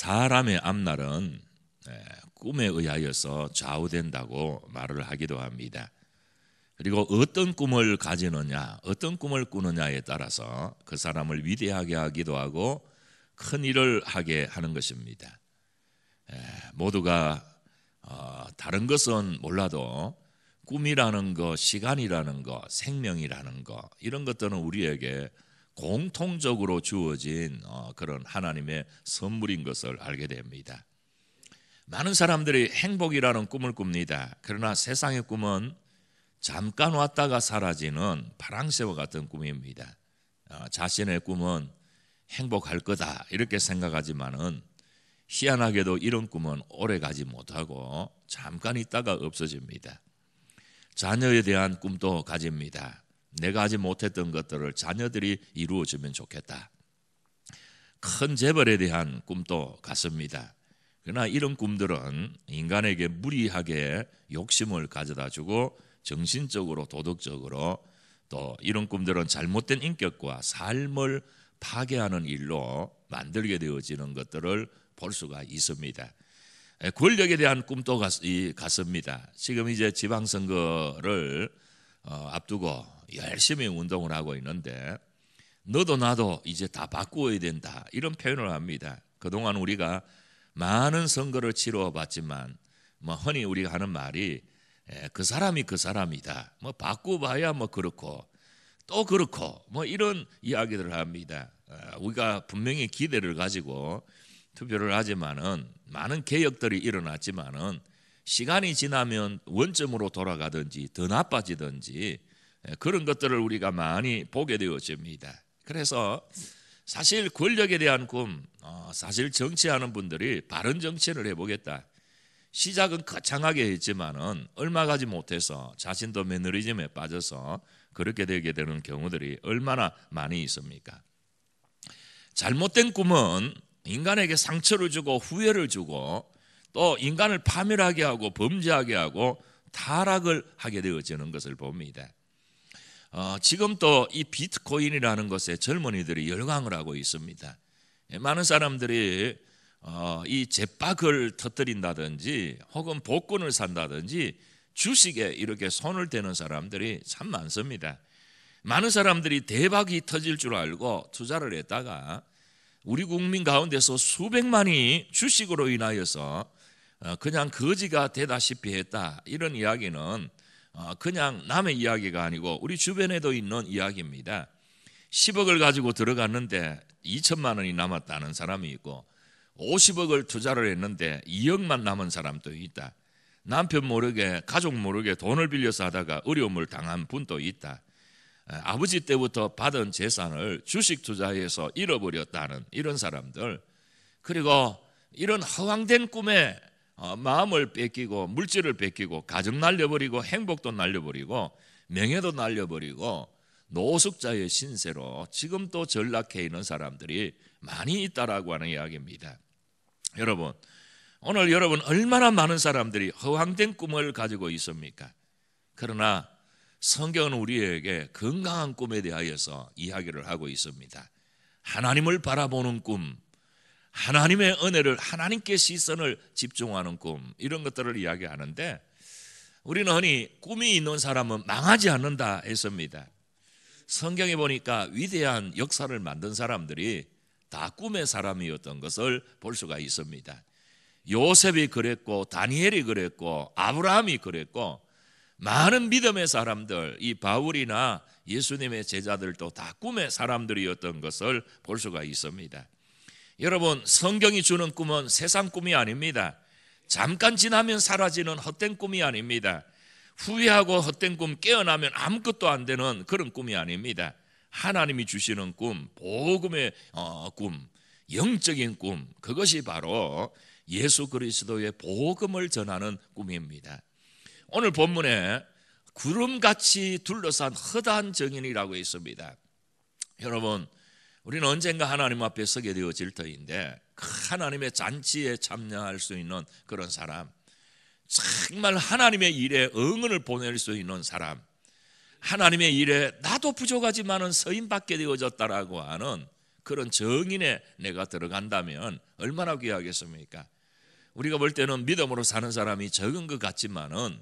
사람의 앞날은 꿈에 의하여서 좌우된다고 말을 하기도 합니다. 그리고 어떤 꿈을 가지느냐, 어떤 꿈을 꾸느냐에 따라서 그 사람을 위대하게 하기도 하고 큰 일을 하게 하는 것입니다. 모두가 다른 것은 몰라도 꿈이라는 것, 시간이라는 것, 생명이라는 것, 이런 것들은 우리에게 공통적으로 주어진 그런 하나님의 선물인 것을 알게 됩니다. 많은 사람들이 행복이라는 꿈을 꿉니다. 그러나 세상의 꿈은 잠깐 왔다가 사라지는 파랑새와 같은 꿈입니다. 자신의 꿈은 행복할 거다 이렇게 생각하지만은 희한하게도 이런 꿈은 오래 가지 못하고 잠깐 있다가 없어집니다. 자녀에 대한 꿈도 가집니다. 내가 하지 못했던 것들을 자녀들이 이루어주면 좋겠다. 큰 재벌에 대한 꿈도 같습니다. 그러나 이런 꿈들은 인간에게 무리하게 욕심을 가져다 주고 정신적으로 도덕적으로 또 이런 꿈들은 잘못된 인격과 삶을 파괴하는 일로 만들게 되어지는 것들을 볼 수가 있습니다. 권력에 대한 꿈도 같습니다. 지금 이제 지방선거를 앞두고 열심히 운동을 하고 있는데 너도 나도 이제 다 바꾸어야 된다 이런 표현을 합니다. 그동안 우리가 많은 선거를 치러봤지만 흔히 우리가 하는 말이 그 사람이 그 사람이다. 바꿔봐야 그렇고 또 그렇고 이런 이야기들을 합니다. 우리가 분명히 기대를 가지고 투표를 하지만은 많은 개혁들이 일어났지만은 시간이 지나면 원점으로 돌아가든지 더 나빠지든지 그런 것들을 우리가 많이 보게 되어집니다. 그래서 사실 권력에 대한 꿈, 사실 정치하는 분들이 바른 정치를 해보겠다. 시작은 거창하게 했지만은 얼마 가지 못해서 자신도 매너리즘에 빠져서 그렇게 되게 되는 경우들이 얼마나 많이 있습니까? 잘못된 꿈은 인간에게 상처를 주고 후회를 주고 또 인간을 파멸하게 하고 범죄하게 하고 타락을 하게 되어지는 것을 봅니다. 지금 또 이 비트코인이라는 것에 젊은이들이 열광을 하고 있습니다. 많은 사람들이 이 제박을 터뜨린다든지 혹은 복권을 산다든지 주식에 이렇게 손을 대는 사람들이 참 많습니다. 많은 사람들이 대박이 터질 줄 알고 투자를 했다가 우리 국민 가운데서 수백만이 주식으로 인하여서 그냥 거지가 되다시피 했다. 이런 이야기는 그냥 남의 이야기가 아니고 우리 주변에도 있는 이야기입니다. 10억을 가지고 들어갔는데 2천만 원이 남았다는 사람이 있고 50억을 투자를 했는데 2억만 남은 사람도 있다. 남편 모르게 가족 모르게 돈을 빌려서 하다가 어려움을 당한 분도 있다. 아버지 때부터 받은 재산을 주식 투자해서 잃어버렸다는 이런 사람들, 그리고 이런 허황된 꿈에 마음을 뺏기고 물질을 뺏기고 가정 날려버리고 행복도 날려버리고 명예도 날려버리고 노숙자의 신세로 지금 또 전락해 있는 사람들이 많이 있다라고 하는 이야기입니다. 여러분, 오늘 여러분 얼마나 많은 사람들이 허황된 꿈을 가지고 있습니까? 그러나 성경은 우리에게 건강한 꿈에 대하여서 이야기를 하고 있습니다. 하나님을 바라보는 꿈, 하나님의 은혜를, 하나님께 시선을 집중하는 꿈, 이런 것들을 이야기하는데 우리는 흔히 꿈이 있는 사람은 망하지 않는다 했습니다. 성경에 보니까 위대한 역사를 만든 사람들이 다 꿈의 사람이었던 것을 볼 수가 있습니다. 요셉이 그랬고 다니엘이 그랬고 아브라함이 그랬고 많은 믿음의 사람들, 이 바울이나 예수님의 제자들도 다 꿈의 사람들이었던 것을 볼 수가 있습니다. 여러분, 성경이 주는 꿈은 세상 꿈이 아닙니다. 잠깐 지나면 사라지는 헛된 꿈이 아닙니다. 후회하고 헛된 꿈, 깨어나면 아무것도 안 되는 그런 꿈이 아닙니다. 하나님이 주시는 꿈, 복음의 꿈, 영적인 꿈, 그것이 바로 예수 그리스도의 복음을 전하는 꿈입니다. 오늘 본문에 구름같이 둘러싼 허다한 정인이라고 있습니다. 여러분, 우리는 언젠가 하나님 앞에 서게 되어질 터인데 하나님의 잔치에 참여할 수 있는 그런 사람, 정말 하나님의 일에 응원을 보낼 수 있는 사람, 하나님의 일에 나도 부족하지만은 서임받게 되어졌다라고 하는 그런 정인에 내가 들어간다면 얼마나 귀하겠습니까? 우리가 볼 때는 믿음으로 사는 사람이 적은 것 같지만은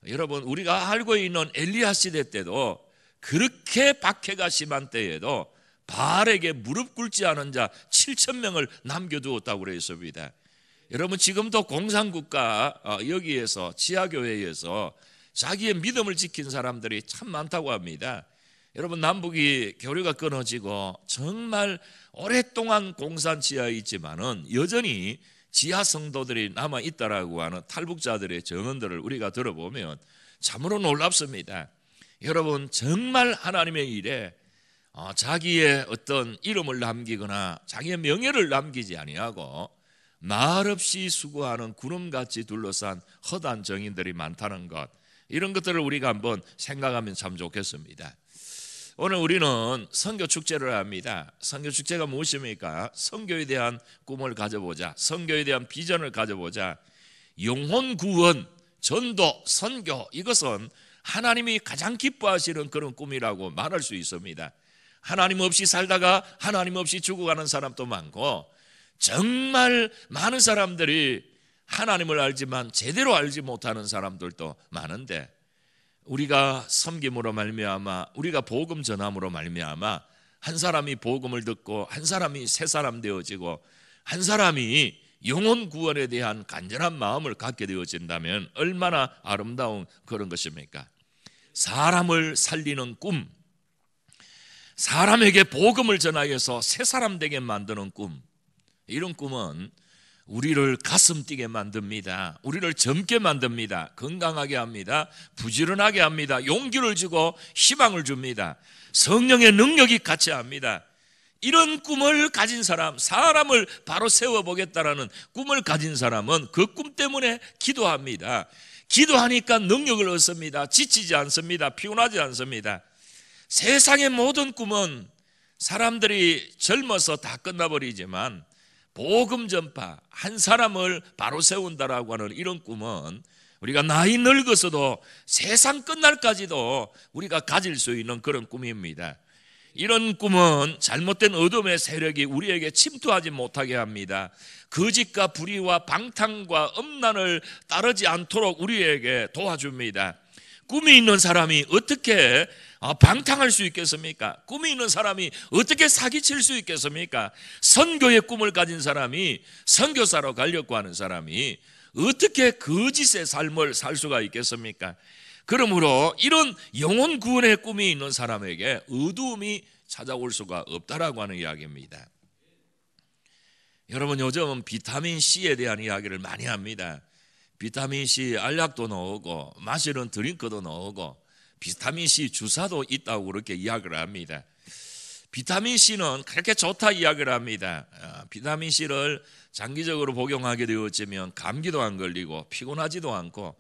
여러분, 우리가 알고 있는 엘리야 시대 때도 그렇게 박해가 심한 때에도 바알에게 무릎 꿇지 않은 자 7,000명을 남겨두었다고 그랬습니다. 여러분, 지금도 공산국가 여기에서 지하교회에서 자기의 믿음을 지킨 사람들이 참 많다고 합니다. 여러분, 남북이 교류가 끊어지고 정말 오랫동안 공산 지하에 있지만은 여전히 지하 성도들이 남아 있다라고 하는 탈북자들의 증언들을 우리가 들어보면 참으로 놀랍습니다. 여러분, 정말 하나님의 일에 자기의 어떤 이름을 남기거나 자기의 명예를 남기지 아니하고 말없이 수고하는 구름같이 둘러싼 허다한 정인들이 많다는 것, 이런 것들을 우리가 한번 생각하면 참 좋겠습니다. 오늘 우리는 선교 축제를 합니다. 선교 축제가 무엇입니까? 선교에 대한 꿈을 가져보자, 선교에 대한 비전을 가져보자. 영혼 구원, 전도, 선교, 이것은 하나님이 가장 기뻐하시는 그런 꿈이라고 말할 수 있습니다. 하나님 없이 살다가 하나님 없이 죽어가는 사람도 많고, 정말 많은 사람들이 하나님을 알지만 제대로 알지 못하는 사람들도 많은데, 우리가 섬김으로 말미암아, 우리가 복음 전함으로 말미암아 한 사람이 복음을 듣고 한 사람이 새 사람 되어지고 한 사람이 영혼 구원에 대한 간절한 마음을 갖게 되어진다면 얼마나 아름다운 그런 것입니까? 사람을 살리는 꿈, 사람에게 복음을 전하여서 새 사람 되게 만드는 꿈, 이런 꿈은 우리를 가슴 뛰게 만듭니다. 우리를 젊게 만듭니다. 건강하게 합니다. 부지런하게 합니다. 용기를 주고 희망을 줍니다. 성령의 능력이 같이 합니다. 이런 꿈을 가진 사람, 사람을 바로 세워보겠다라는 꿈을 가진 사람은 그 꿈 때문에 기도합니다. 기도하니까 능력을 얻습니다. 지치지 않습니다. 피곤하지 않습니다. 세상의 모든 꿈은 사람들이 젊어서 다 끝나버리지만 복음 전파, 한 사람을 바로 세운다라고 하는 이런 꿈은 우리가 나이 늙어서도 세상 끝날까지도 우리가 가질 수 있는 그런 꿈입니다. 이런 꿈은 잘못된 어둠의 세력이 우리에게 침투하지 못하게 합니다. 거짓과 불의와 방탕과 음란을 따르지 않도록 우리에게 도와줍니다. 꿈이 있는 사람이 어떻게 방탕할 수 있겠습니까? 꿈이 있는 사람이 어떻게 사기칠 수 있겠습니까? 선교의 꿈을 가진 사람이, 선교사로 가려고 하는 사람이 어떻게 거짓의 삶을 살 수가 있겠습니까? 그러므로 이런 영혼 구원의 꿈이 있는 사람에게 어두움이 찾아올 수가 없다라고 하는 이야기입니다. 여러분, 요즘은 비타민C에 대한 이야기를 많이 합니다. 비타민C 알약도 나오고 마시는 드링크도 나오고 비타민C 주사도 있다고 그렇게 이야기를 합니다. 비타민C는 그렇게 좋다 이야기를 합니다. 비타민C를 장기적으로 복용하게 되어지면 감기도 안 걸리고 피곤하지도 않고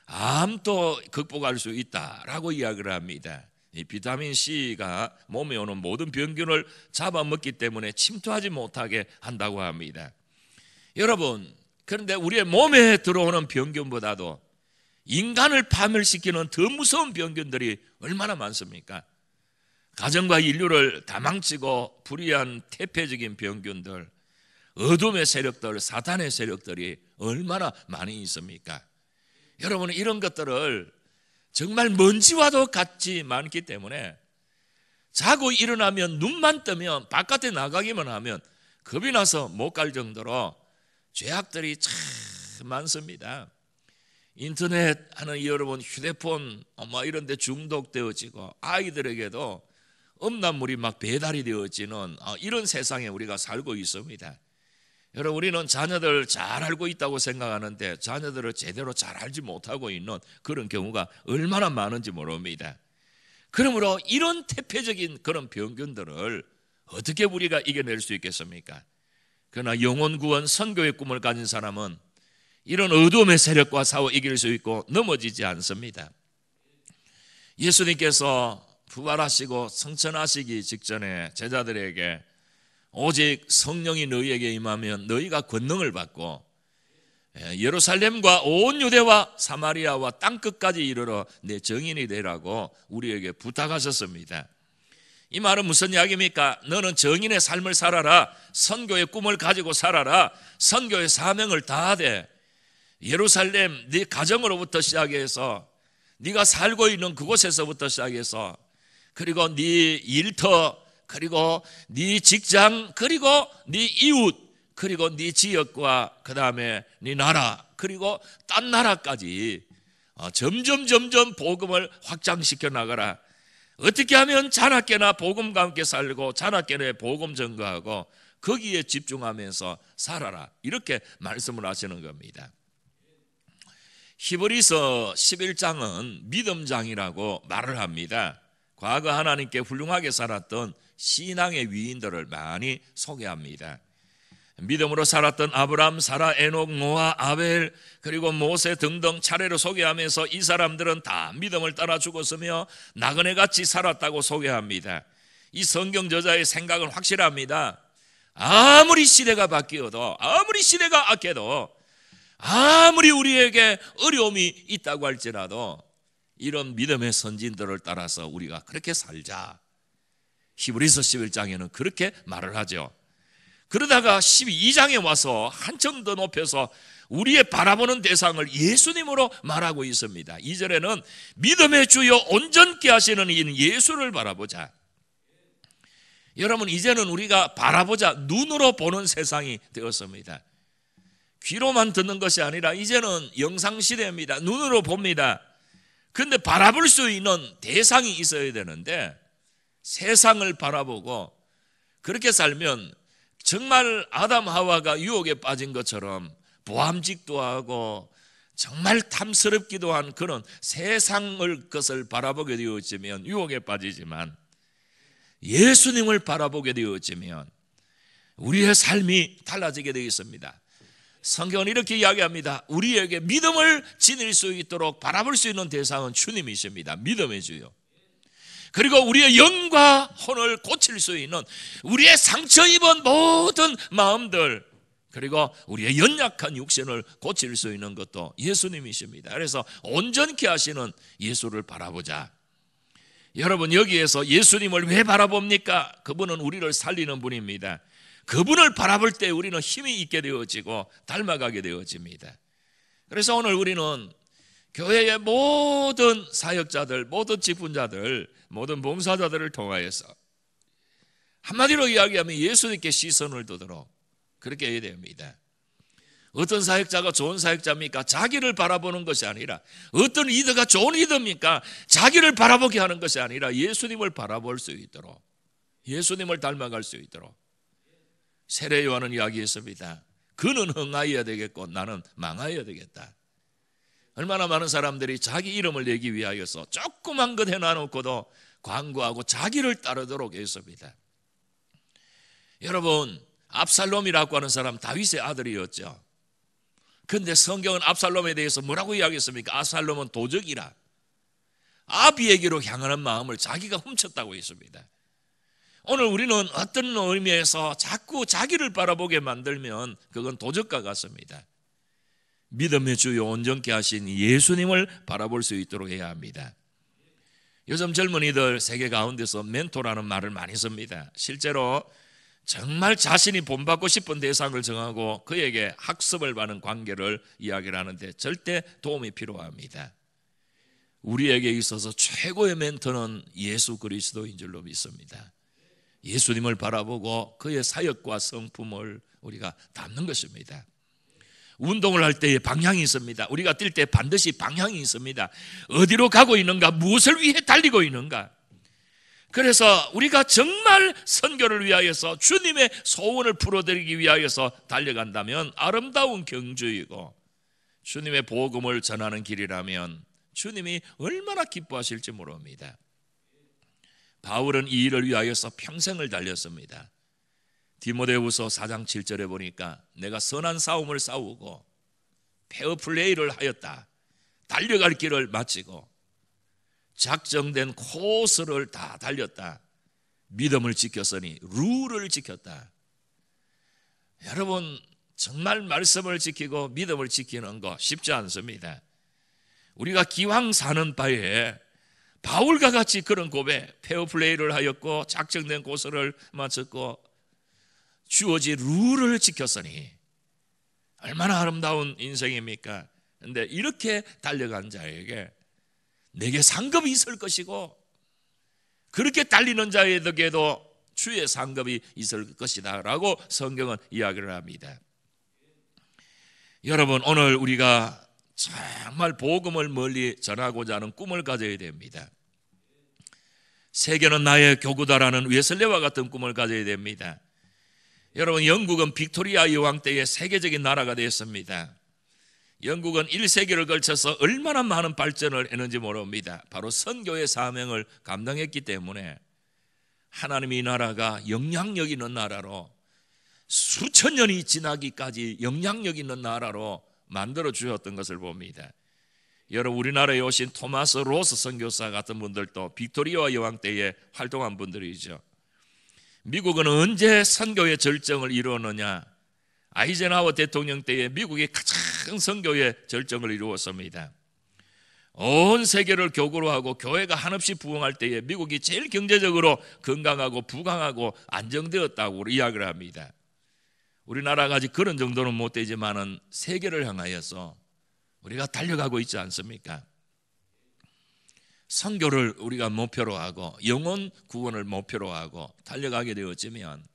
암도 극복할 수 있다라고 이야기를 합니다. 이 비타민C가 몸에 오는 모든 병균을 잡아먹기 때문에 침투하지 못하게 한다고 합니다. 여러분, 그런데 우리의 몸에 들어오는 병균보다도 인간을 파멸시키는 더 무서운 병균들이 얼마나 많습니까? 가정과 인류를 다 망치고 불의한 태폐적인 병균들, 어둠의 세력들, 사탄의 세력들이 얼마나 많이 있습니까? 여러분, 이런 것들을 정말 먼지와도 같이 많기 때문에 자고 일어나면 눈만 뜨면 바깥에 나가기만 하면 겁이 나서 못 갈 정도로 죄악들이 참 많습니다. 인터넷 하는 여러분, 휴대폰 이런 데 중독되어지고 아이들에게도 음란물이 막 배달이 되어지는 이런 세상에 우리가 살고 있습니다. 여러분, 우리는 자녀들 잘 알고 있다고 생각하는데 자녀들을 제대로 잘 알지 못하고 있는 그런 경우가 얼마나 많은지 모릅니다. 그러므로 이런 태폐적인 그런 병균들을 어떻게 우리가 이겨낼 수 있겠습니까? 그러나 영혼 구원 선교의 꿈을 가진 사람은 이런 어둠의 세력과 싸워 이길 수 있고 넘어지지 않습니다. 예수님께서 부활하시고 승천하시기 직전에 제자들에게 오직 성령이 너희에게 임하면 너희가 권능을 받고 예루살렘과 온 유대와 사마리아와 땅끝까지 이르러 내 증인이 되라고 우리에게 부탁하셨습니다. 이 말은 무슨 이야기입니까? 너는 정인의 삶을 살아라. 선교의 꿈을 가지고 살아라. 선교의 사명을 다하되 예루살렘 네 가정으로부터 시작해서 네가 살고 있는 그곳에서부터 시작해서 그리고 네 일터 그리고 네 직장 그리고 네 이웃 그리고 네 지역과 그 다음에 네 나라 그리고 딴 나라까지 점점 복음을 확장시켜 나가라. 어떻게 하면 자나깨나 복음과 함께 살고 자나깨나 복음 전가하고 거기에 집중하면서 살아라. 이렇게 말씀을 하시는 겁니다. 히브리서 11장은 믿음장이라고 말을 합니다. 과거 하나님께 훌륭하게 살았던 신앙의 위인들을 많이 소개합니다. 믿음으로 살았던 아브람, 사라, 에녹, 노아, 아벨 그리고 모세 등등 차례로 소개하면서 이 사람들은 다 믿음을 따라 죽었으며 나그네같이 살았다고 소개합니다. 이 성경 저자의 생각은 확실합니다. 아무리 시대가 바뀌어도 아무리 시대가 악해도 아무리 우리에게 어려움이 있다고 할지라도 이런 믿음의 선진들을 따라서 우리가 그렇게 살자. 히브리서 11장에는 그렇게 말을 하죠. 그러다가 12장에 와서 한층 더 높여서 우리의 바라보는 대상을 예수님으로 말하고 있습니다. 2절에는 믿음의 주요 온전케 하시는 이 예수를 바라보자. 여러분, 이제는 우리가 바라보자, 눈으로 보는 세상이 되었습니다. 귀로만 듣는 것이 아니라 이제는 영상시대입니다. 눈으로 봅니다. 그런데 바라볼 수 있는 대상이 있어야 되는데 세상을 바라보고 그렇게 살면 정말 아담 하와가 유혹에 빠진 것처럼 보암직도 하고 정말 탐스럽기도 한 그런 세상을 것을 바라보게 되어지면 유혹에 빠지지만 예수님을 바라보게 되어지면 우리의 삶이 달라지게 되어 있습니다. 성경은 이렇게 이야기합니다. 우리에게 믿음을 지닐 수 있도록 바라볼 수 있는 대상은 주님이십니다. 믿음의 주요. 그리고 우리의 영과 혼을 고칠 수 있는 우리의 상처 입은 모든 마음들 그리고 우리의 연약한 육신을 고칠 수 있는 것도 예수님이십니다. 그래서 온전케 하시는 예수를 바라보자. 여러분, 여기에서 예수님을 왜 바라봅니까? 그분은 우리를 살리는 분입니다. 그분을 바라볼 때 우리는 힘이 있게 되어지고 닮아가게 되어집니다. 그래서 오늘 우리는 교회의 모든 사역자들, 모든 직분자들, 모든 봉사자들을 통하여서 한마디로 이야기하면 예수님께 시선을 두도록 그렇게 해야 됩니다. 어떤 사역자가 좋은 사역자입니까? 자기를 바라보는 것이 아니라, 어떤 리더가 좋은 리더입니까? 자기를 바라보게 하는 것이 아니라 예수님을 바라볼 수 있도록, 예수님을 닮아갈 수 있도록. 세례 요한은 이야기했습니다. 그는 흥하여야 되겠고 나는 망하여야 되겠다. 얼마나 많은 사람들이 자기 이름을 내기 위하여서 조그만 것 해놔놓고도 광고하고 자기를 따르도록 했습니다. 여러분, 압살롬이라고 하는 사람 다윗의 아들이었죠. 그런데 성경은 압살롬에 대해서 뭐라고 이야기했습니까? 압살롬은 도적이라, 아비에게로 향하는 마음을 자기가 훔쳤다고 했습니다. 오늘 우리는 어떤 의미에서 자꾸 자기를 바라보게 만들면 그건 도적과 같습니다. 믿음의 주요 온전케 하신 예수님을 바라볼 수 있도록 해야 합니다. 요즘 젊은이들 세계 가운데서 멘토라는 말을 많이 씁니다. 실제로 정말 자신이 본받고 싶은 대상을 정하고 그에게 학습을 받는 관계를 이야기를 하는데 절대 도움이 필요합니다. 우리에게 있어서 최고의 멘토는 예수 그리스도인 줄로 믿습니다. 예수님을 바라보고 그의 사역과 성품을 우리가 담는 것입니다. 운동을 할 때의 방향이 있습니다. 우리가 뛸 때 반드시 방향이 있습니다. 어디로 가고 있는가, 무엇을 위해 달리고 있는가. 그래서 우리가 정말 선교를 위하여서 주님의 소원을 풀어드리기 위하여서 달려간다면 아름다운 경주이고 주님의 복음을 전하는 길이라면 주님이 얼마나 기뻐하실지 모릅니다. 바울은 이 일을 위하여서 평생을 달렸습니다. 디모데후서 4장 7절에 보니까 내가 선한 싸움을 싸우고 페어플레이를 하였다. 달려갈 길을 마치고 작정된 코스를 다 달렸다. 믿음을 지켰으니 룰을 지켰다. 여러분, 정말 말씀을 지키고 믿음을 지키는 거 쉽지 않습니다. 우리가 기왕 사는 바에 바울과 같이 그런 고백, 페어플레이를 하였고 작정된 고소를 마쳤고 주어진 룰을 지켰으니 얼마나 아름다운 인생입니까? 근데 이렇게 달려간 자에게 내게 상급이 있을 것이고 그렇게 달리는 자에게도 주의 상급이 있을 것이다 라고 성경은 이야기를 합니다. 여러분, 오늘 우리가 정말 복음을 멀리 전하고자 하는 꿈을 가져야 됩니다. 세계는 나의 교구다라는 웨슬레와 같은 꿈을 가져야 됩니다. 여러분, 영국은 빅토리아 여왕 때의 세계적인 나라가 되었습니다. 영국은 1세기를 걸쳐서 얼마나 많은 발전을 했는지 모릅니다. 바로 선교의 사명을 감당했기 때문에 하나님이 이 나라가 영향력 있는 나라로 수천 년이 지나기까지 영향력 있는 나라로 만들어 주셨던 것을 봅니다. 여러분, 우리나라에 오신 토마스 로스 선교사 같은 분들도 빅토리아 여왕 때에 활동한 분들이죠. 미국은 언제 선교의 절정을 이루었느냐? 아이젠하워 대통령 때에 미국이 가장 선교의 절정을 이루었습니다. 온 세계를 교구로 하고 교회가 한없이 부흥할 때에 미국이 제일 경제적으로 건강하고 부강하고 안정되었다고 이야기를 합니다. 우리나라가 아직 그런 정도는 못 되지만은 세계를 향하여서 우리가 달려가고 있지 않습니까? 선교를 우리가 목표로 하고 영혼 구원을 목표로 하고 달려가게 되어지면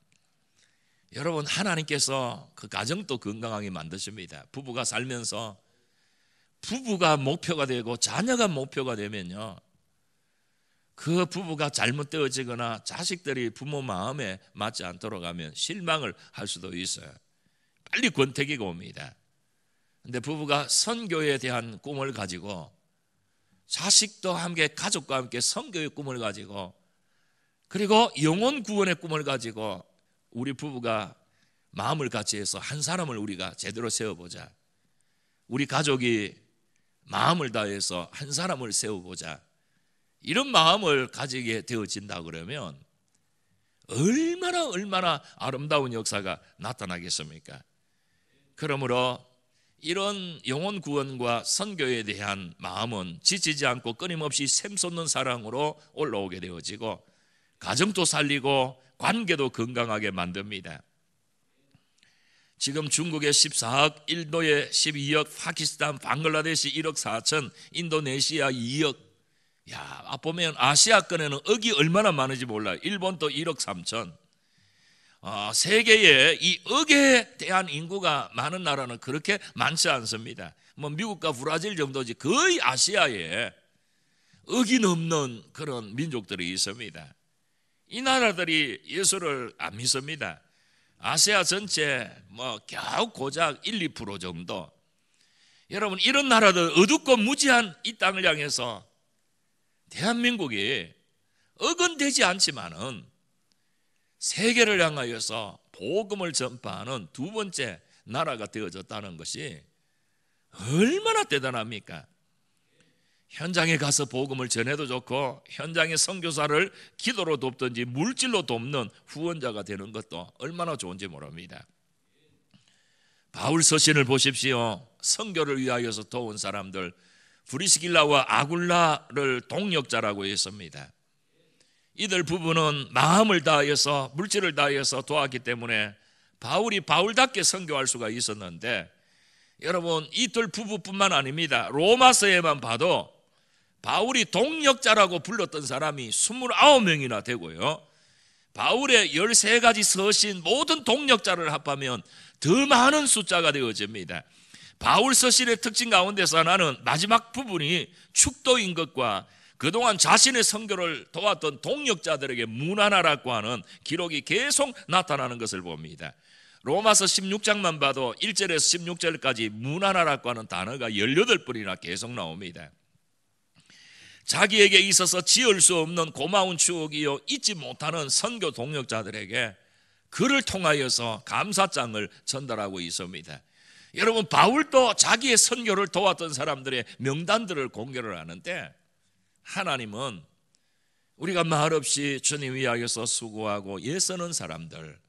여러분, 하나님께서 그 가정도 건강하게 만드십니다. 부부가 살면서 부부가 목표가 되고 자녀가 목표가 되면요, 그 부부가 잘못되어지거나 자식들이 부모 마음에 맞지 않도록 하면 실망을 할 수도 있어요. 빨리 권태기가 옵니다. 근데 부부가 선교에 대한 꿈을 가지고 자식도 함께 가족과 함께 선교의 꿈을 가지고 그리고 영혼 구원의 꿈을 가지고 우리 부부가 마음을 같이 해서 한 사람을 우리가 제대로 세워보자, 우리 가족이 마음을 다해서 한 사람을 세워보자, 이런 마음을 가지게 되어진다 그러면 얼마나 아름다운 역사가 나타나겠습니까? 그러므로 이런 영혼 구원과 선교에 대한 마음은 지치지 않고 끊임없이 샘솟는 사랑으로 올라오게 되어지고 가정도 살리고 관계도 건강하게 만듭니다. 지금 중국에 14억, 인도에 12억, 파키스탄, 방글라데시 1억 4천, 인도네시아 2억. 야, 보면 아시아권에는 억이 얼마나 많은지 몰라요. 일본도 1억 3천. 세계에 이 억에 대한 인구가 많은 나라는 그렇게 많지 않습니다. 뭐 미국과 브라질 정도지 거의 아시아에 억이 넘는 그런 민족들이 있습니다. 이 나라들이 예수를 안 믿습니다. 아시아 전체 겨우 고작 1, 2% 정도. 여러분, 이런 나라들 어둡고 무지한 이 땅을 향해서 대한민국이 억은 되지 않지만은 세계를 향하여서 복음을 전파하는 두 번째 나라가 되어졌다는 것이 얼마나 대단합니까? 현장에 가서 복음을 전해도 좋고 현장의 선교사를 기도로 돕든지 물질로 돕는 후원자가 되는 것도 얼마나 좋은지 모릅니다. 바울 서신을 보십시오. 선교를 위하여서 도운 사람들, 브리스길라와 아굴라를 동역자라고 했습니다. 이들 부부는 마음을 다해서 물질을 다해서 도왔기 때문에 바울이 바울답게 선교할 수가 있었는데, 여러분, 이들 부부뿐만 아닙니다. 로마서에만 봐도 바울이 동역자라고 불렀던 사람이 29명이나 되고요, 바울의 13가지 서신 모든 동역자를 합하면 더 많은 숫자가 되어집니다. 바울 서신의 특징 가운데서 하나는 마지막 부분이 축도인 것과 그동안 자신의 선교를 도왔던 동역자들에게 문안하라고 하는 기록이 계속 나타나는 것을 봅니다. 로마서 16장만 봐도 1절에서 16절까지 문안하라고 하는 단어가 18번이나 계속 나옵니다. 자기에게 있어서 지을 수 없는 고마운 추억이요 잊지 못하는 선교 동역자들에게 그를 통하여서 감사장을 전달하고 있습니다. 여러분, 바울도 자기의 선교를 도왔던 사람들의 명단들을 공개를 하는데, 하나님은 우리가 말없이 주님 위하여서 수고하고 애쓰는 사람들,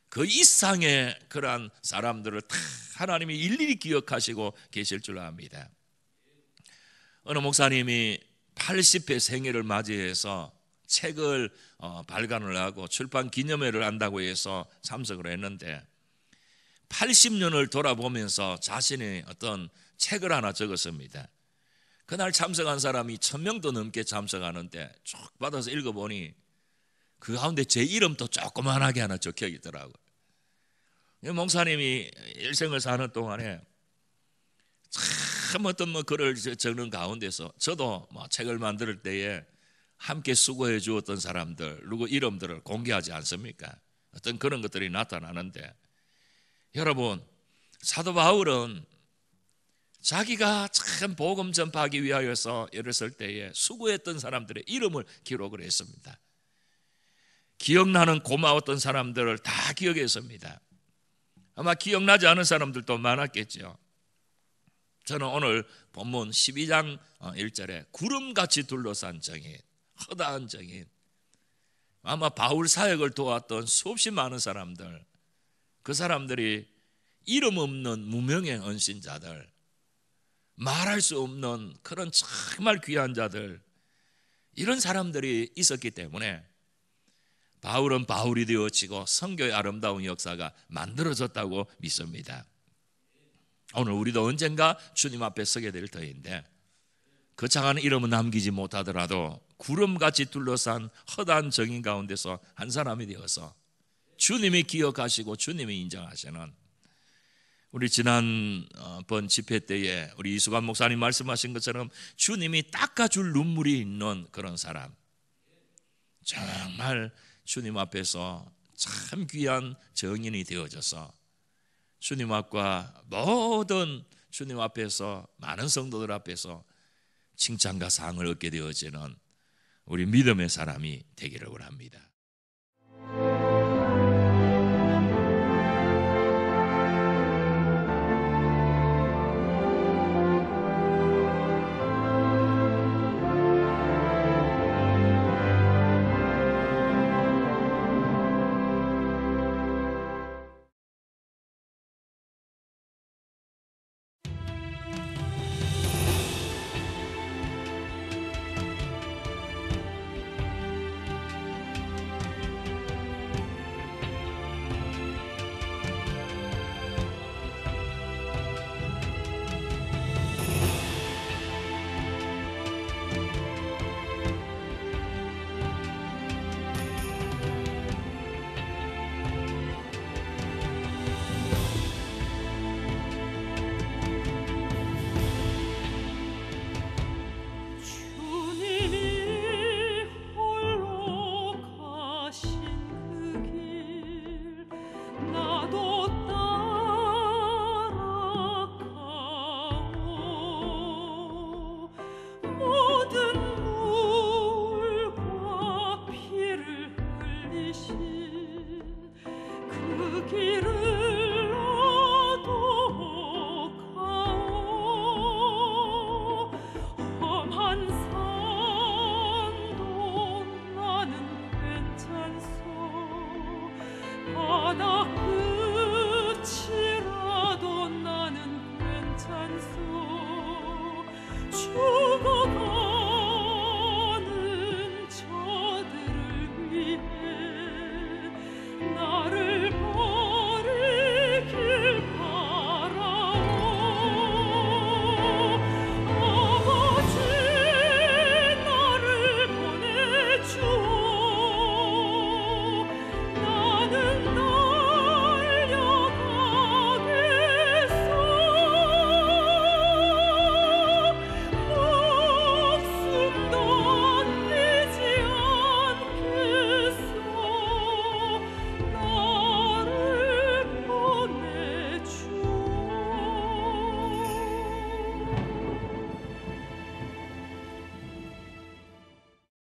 그 이상의 그러한 사람들을 다 하나님이 일일이 기억하시고 계실 줄 압니다. 어느 목사님이 80회 생일을 맞이해서 책을 발간을 하고 출판 기념회를 한다고 해서 참석을 했는데 80년을 돌아보면서 자신의 어떤 책을 하나 적었습니다. 그날 참석한 사람이 1000명도 넘게 참석하는데 쭉 받아서 읽어보니 그 가운데 제 이름도 조그만하게 하나 적혀 있더라고요. 목사님이 일생을 사는 동안에 참 어떤 글을 적는 가운데서 저도 책을 만들 때에 함께 수고해 주었던 사람들 누구 이름들을 공개하지 않습니까? 어떤 그런 것들이 나타나는데 여러분, 사도 바울은 자기가 참 복음 전파하기 위하여서 일었을 때에 수고했던 사람들의 이름을 기록을 했습니다. 기억나는 고마웠던 사람들을 다 기억했습니다. 아마 기억나지 않은 사람들도 많았겠죠. 저는 오늘 본문 12장 1절에 구름같이 둘러싼 정인, 허다한 정인, 아마 바울 사역을 도왔던 수없이 많은 사람들, 그 사람들이 이름 없는 무명의 헌신자들, 말할 수 없는 그런 정말 귀한 자들, 이런 사람들이 있었기 때문에 바울은 바울이 되어지고 선교의 아름다운 역사가 만들어졌다고 믿습니다. 오늘 우리도 언젠가 주님 앞에 서게 될 터인데 그 장한 이름은 남기지 못하더라도 구름같이 둘러싼 허다한 정인 가운데서 한 사람이 되어서 주님이 기억하시고 주님이 인정하시는, 우리 지난번 집회 때에 우리 이수관 목사님 말씀하신 것처럼 주님이 닦아줄 눈물이 있는 그런 사람, 정말 주님 앞에서 참 귀한 정인이 되어져서 주님 앞과 모든 주님 앞에서 많은 성도들 앞에서 칭찬과 상을 얻게 되어지는 우리 믿음의 사람이 되기를 원합니다.